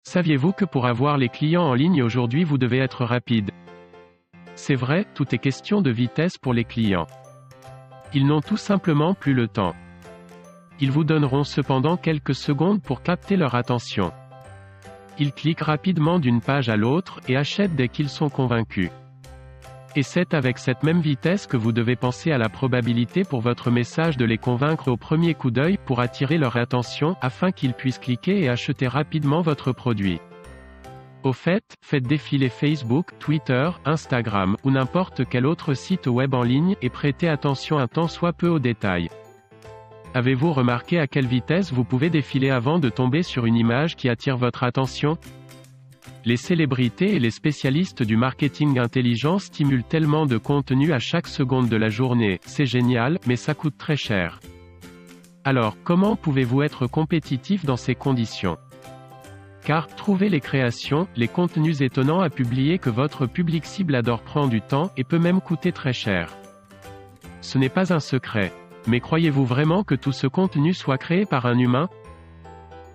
Saviez-vous que pour avoir les clients en ligne aujourd'hui vous devez être rapide? C'est vrai, tout est question de vitesse pour les clients. Ils n'ont tout simplement plus le temps. Ils vous donneront cependant quelques secondes pour capter leur attention. Ils cliquent rapidement d'une page à l'autre et achètent dès qu'ils sont convaincus. Et c'est avec cette même vitesse que vous devez penser à la probabilité pour votre message de les convaincre au premier coup d'œil pour attirer leur attention afin qu'ils puissent cliquer et acheter rapidement votre produit. Au fait, faites défiler Facebook, Twitter, Instagram ou n'importe quel autre site web en ligne et prêtez attention un tant soit peu aux détails. Avez-vous remarqué à quelle vitesse vous pouvez défiler avant de tomber sur une image qui attire votre attention? Les célébrités et les spécialistes du marketing intelligent stimulent tellement de contenu à chaque seconde de la journée, c'est génial, mais ça coûte très cher. Alors, comment pouvez-vous être compétitif dans ces conditions? Car, trouver les créations, les contenus étonnants à publier que votre public cible adore prend du temps et peut même coûter très cher. Ce n'est pas un secret. Mais croyez-vous vraiment que tout ce contenu soit créé par un humain?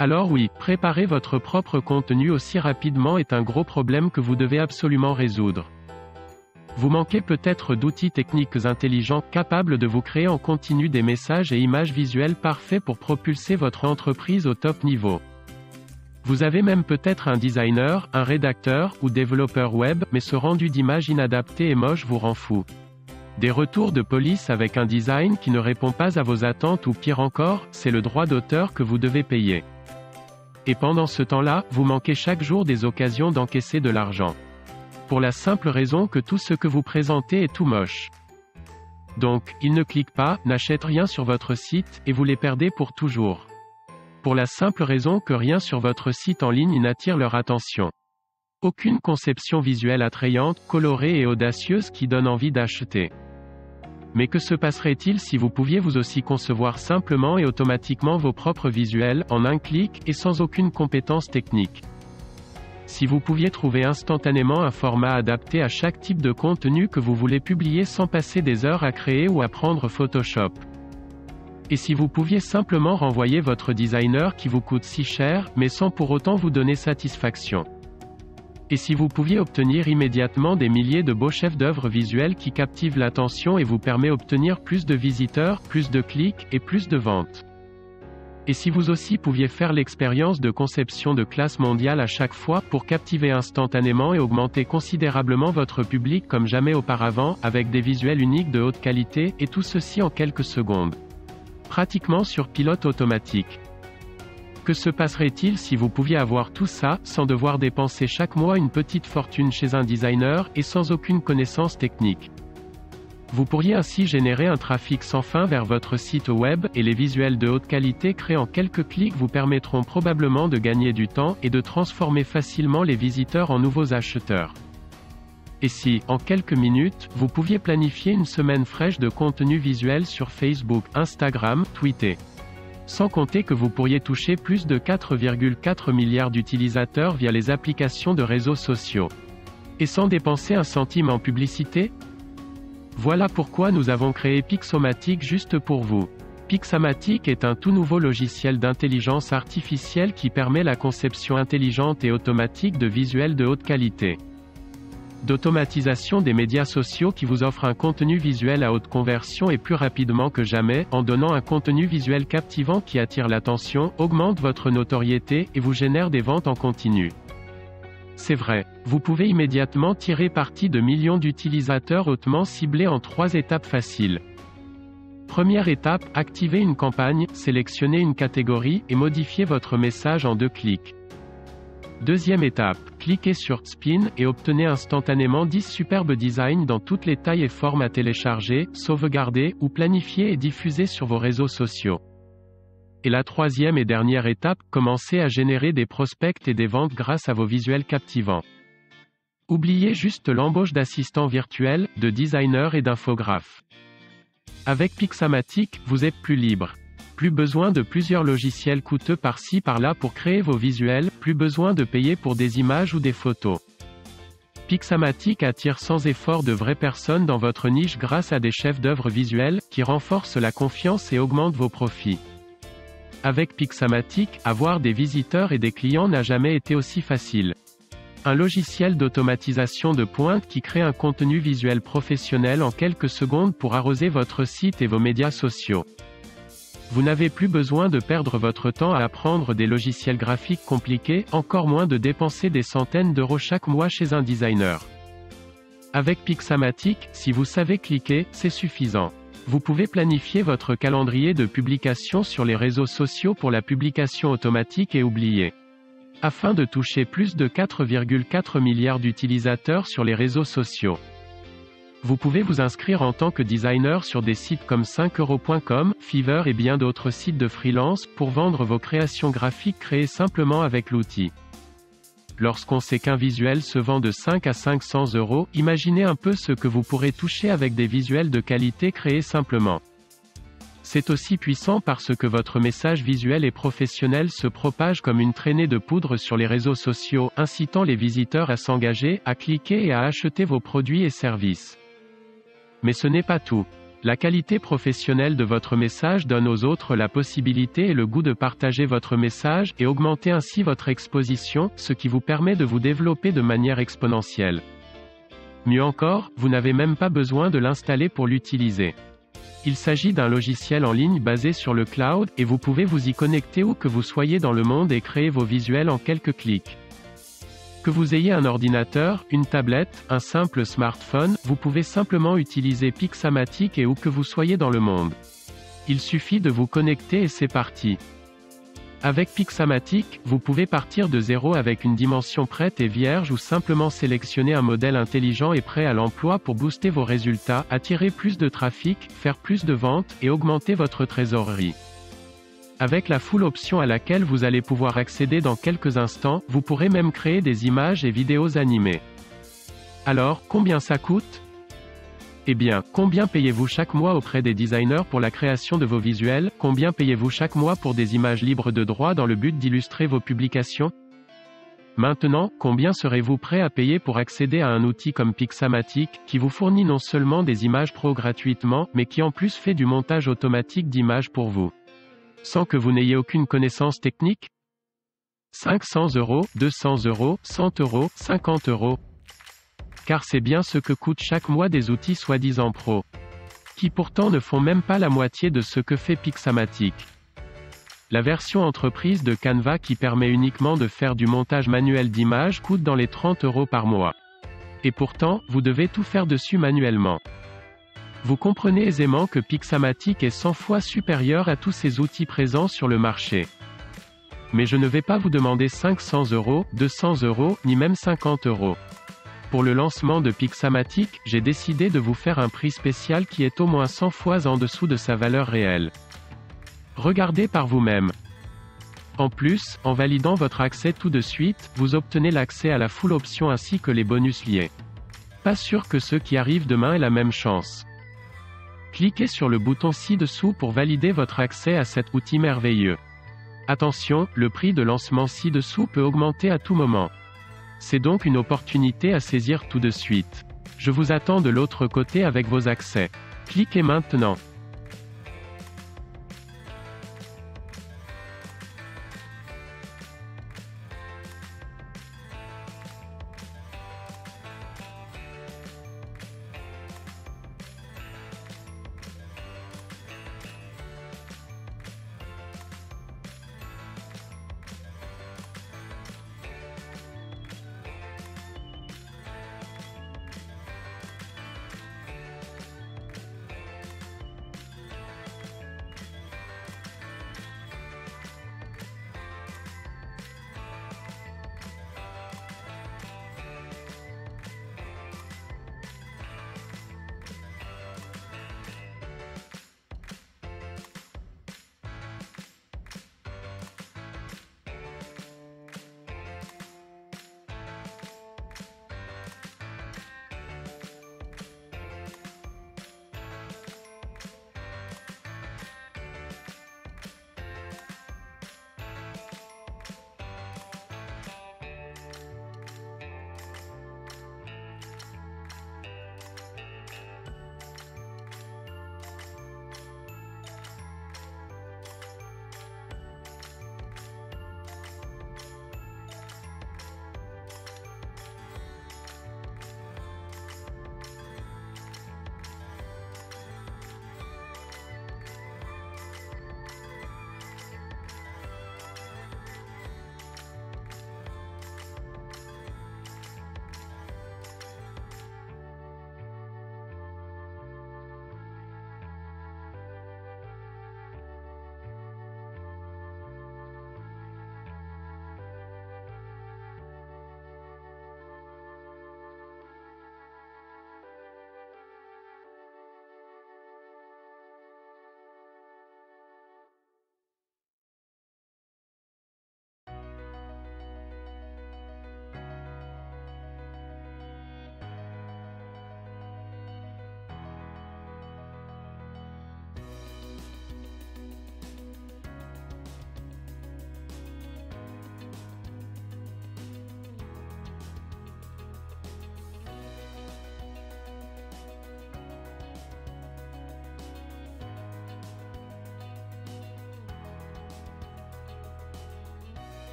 Alors oui, préparer votre propre contenu aussi rapidement est un gros problème que vous devez absolument résoudre. Vous manquez peut-être d'outils techniques intelligents capables de vous créer en continu des messages et images visuelles parfaits pour propulser votre entreprise au top niveau. Vous avez même peut-être un designer, un rédacteur ou développeur web, mais ce rendu d'image inadapté et moche vous rend fou. Des retours de police avec un design qui ne répond pas à vos attentes ou pire encore, c'est le droit d'auteur que vous devez payer. Et pendant ce temps-là, vous manquez chaque jour des occasions d'encaisser de l'argent. Pour la simple raison que tout ce que vous présentez est tout moche. Donc, ils ne cliquent pas, n'achètent rien sur votre site, et vous les perdez pour toujours. Pour la simple raison que rien sur votre site en ligne n'attire leur attention. Aucune conception visuelle attrayante, colorée et audacieuse qui donne envie d'acheter. Mais que se passerait-il si vous pouviez vous aussi concevoir simplement et automatiquement vos propres visuels, en un clic, et sans aucune compétence technique? Si vous pouviez trouver instantanément un format adapté à chaque type de contenu que vous voulez publier sans passer des heures à créer ou apprendre Photoshop? Et si vous pouviez simplement renvoyer votre designer qui vous coûte si cher, mais sans pour autant vous donner satisfaction? Et si vous pouviez obtenir immédiatement des milliers de beaux chefs d'œuvre visuels qui captivent l'attention et vous permet d'obtenir plus de visiteurs, plus de clics, et plus de ventes? Et si vous aussi pouviez faire l'expérience de conception de classe mondiale à chaque fois pour captiver instantanément et augmenter considérablement votre public comme jamais auparavant, avec des visuels uniques de haute qualité, et tout ceci en quelques secondes? Pratiquement sur pilote automatique. Que se passerait-il si vous pouviez avoir tout ça, sans devoir dépenser chaque mois une petite fortune chez un designer, et sans aucune connaissance technique? Vous pourriez ainsi générer un trafic sans fin vers votre site web, et les visuels de haute qualité créés en quelques clics vous permettront probablement de gagner du temps, et de transformer facilement les visiteurs en nouveaux acheteurs. Et si, en quelques minutes, vous pouviez planifier une semaine fraîche de contenu visuel sur Facebook, Instagram, Twitter? Sans compter que vous pourriez toucher plus de 4,4 milliards d'utilisateurs via les applications de réseaux sociaux. Et sans dépenser un centime en publicité? Voilà pourquoi nous avons créé Pixomatic juste pour vous. Pixamatic est un tout nouveau logiciel d'intelligence artificielle qui permet la conception intelligente et automatique de visuels de haute qualité. D'automatisation des médias sociaux qui vous offre un contenu visuel à haute conversion et plus rapidement que jamais, en donnant un contenu visuel captivant qui attire l'attention, augmente votre notoriété, et vous génère des ventes en continu. C'est vrai, vous pouvez immédiatement tirer parti de millions d'utilisateurs hautement ciblés en 3 étapes faciles. Première étape, activez une campagne, sélectionnez une catégorie, et modifiez votre message en 2 clics. Deuxième étape, cliquez sur Spin et obtenez instantanément 10 superbes designs dans toutes les tailles et formes à télécharger, sauvegarder ou planifier et diffuser sur vos réseaux sociaux. Et la troisième et dernière étape, commencez à générer des prospects et des ventes grâce à vos visuels captivants. Oubliez juste l'embauche d'assistants virtuels, de designers et d'infographes. Avec Pixamatic, vous êtes plus libre. Plus besoin de plusieurs logiciels coûteux par-ci par-là pour créer vos visuels, plus besoin de payer pour des images ou des photos. Pixamatic attire sans effort de vraies personnes dans votre niche grâce à des chefs d'œuvre visuels, qui renforcent la confiance et augmentent vos profits. Avec Pixamatic, avoir des visiteurs et des clients n'a jamais été aussi facile. Un logiciel d'automatisation de pointe qui crée un contenu visuel professionnel en quelques secondes pour arroser votre site et vos médias sociaux. Vous n'avez plus besoin de perdre votre temps à apprendre des logiciels graphiques compliqués, encore moins de dépenser des centaines d'euros chaque mois chez un designer. Avec Pixamatic, si vous savez cliquer, c'est suffisant. Vous pouvez planifier votre calendrier de publication sur les réseaux sociaux pour la publication automatique et oublier. Afin de toucher plus de 4,4 milliards d'utilisateurs sur les réseaux sociaux. Vous pouvez vous inscrire en tant que designer sur des sites comme 5euros.com, Fiverr et bien d'autres sites de freelance pour vendre vos créations graphiques créées simplement avec l'outil. Lorsqu'on sait qu'un visuel se vend de 5 à 500 euros, imaginez un peu ce que vous pourrez toucher avec des visuels de qualité créés simplement. C'est aussi puissant parce que votre message visuel et professionnel se propage comme une traînée de poudre sur les réseaux sociaux, incitant les visiteurs à s'engager, à cliquer et à acheter vos produits et services. Mais ce n'est pas tout. La qualité professionnelle de votre message donne aux autres la possibilité et le goût de partager votre message et augmenter ainsi votre exposition, ce qui vous permet de vous développer de manière exponentielle. Mieux encore, vous n'avez même pas besoin de l'installer pour l'utiliser. Il s'agit d'un logiciel en ligne basé sur le cloud, et vous pouvez vous y connecter où que vous soyez dans le monde et créer vos visuels en quelques clics. Que vous ayez un ordinateur, une tablette, un simple smartphone, vous pouvez simplement utiliser Pixamatic et où que vous soyez dans le monde. Il suffit de vous connecter et c'est parti. Avec Pixamatic, vous pouvez partir de zéro avec une dimension prête et vierge ou simplement sélectionner un modèle intelligent et prêt à l'emploi pour booster vos résultats, attirer plus de trafic, faire plus de ventes et augmenter votre trésorerie. Avec la full option à laquelle vous allez pouvoir accéder dans quelques instants, vous pourrez même créer des images et vidéos animées. Alors, combien ça coûte ? Eh bien, combien payez-vous chaque mois auprès des designers pour la création de vos visuels? Combien payez-vous chaque mois pour des images libres de droit dans le but d'illustrer vos publications? Maintenant, combien serez-vous prêt à payer pour accéder à un outil comme Pixamatic, qui vous fournit non seulement des images pro gratuitement, mais qui en plus fait du montage automatique d'images pour vous? Sans que vous n'ayez aucune connaissance technique? 500 euros, 200 euros, 100 euros, 50 euros. Car c'est bien ce que coûtent chaque mois des outils soi-disant pro. Qui pourtant ne font même pas la moitié de ce que fait Pixamatic. La version entreprise de Canva qui permet uniquement de faire du montage manuel d'images coûte dans les 30 euros par mois. Et pourtant, vous devez tout faire dessus manuellement. Vous comprenez aisément que Pixamatic est 100 fois supérieur à tous ces outils présents sur le marché. Mais je ne vais pas vous demander 500 euros, 200 euros, ni même 50 euros. Pour le lancement de Pixamatic, j'ai décidé de vous faire un prix spécial qui est au moins 100 fois en dessous de sa valeur réelle. Regardez par vous-même. En plus, en validant votre accès tout de suite, vous obtenez l'accès à la full option ainsi que les bonus liés. Pas sûr que ceux qui arrivent demain aient la même chance. Cliquez sur le bouton ci-dessous pour valider votre accès à cet outil merveilleux. Attention, le prix de lancement ci-dessous peut augmenter à tout moment. C'est donc une opportunité à saisir tout de suite. Je vous attends de l'autre côté avec vos accès. Cliquez maintenant.